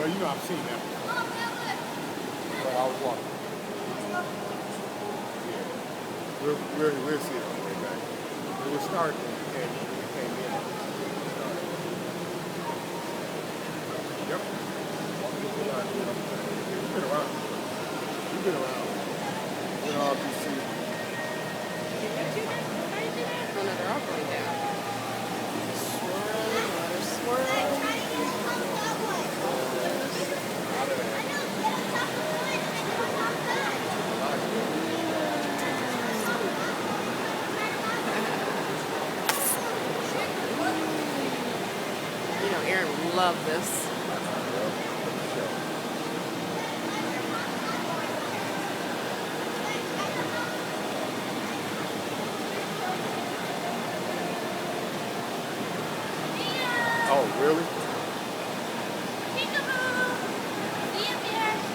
Well, you know, I've seen that before. But I was walking. Yeah. We'll see it on the way back. It was starting when we came in. Yep. We've been around. We've been around. We've been all DC. Oh, no, they're all going down. Swirl, water swirl. You know, Aaron would love this. Oh, really?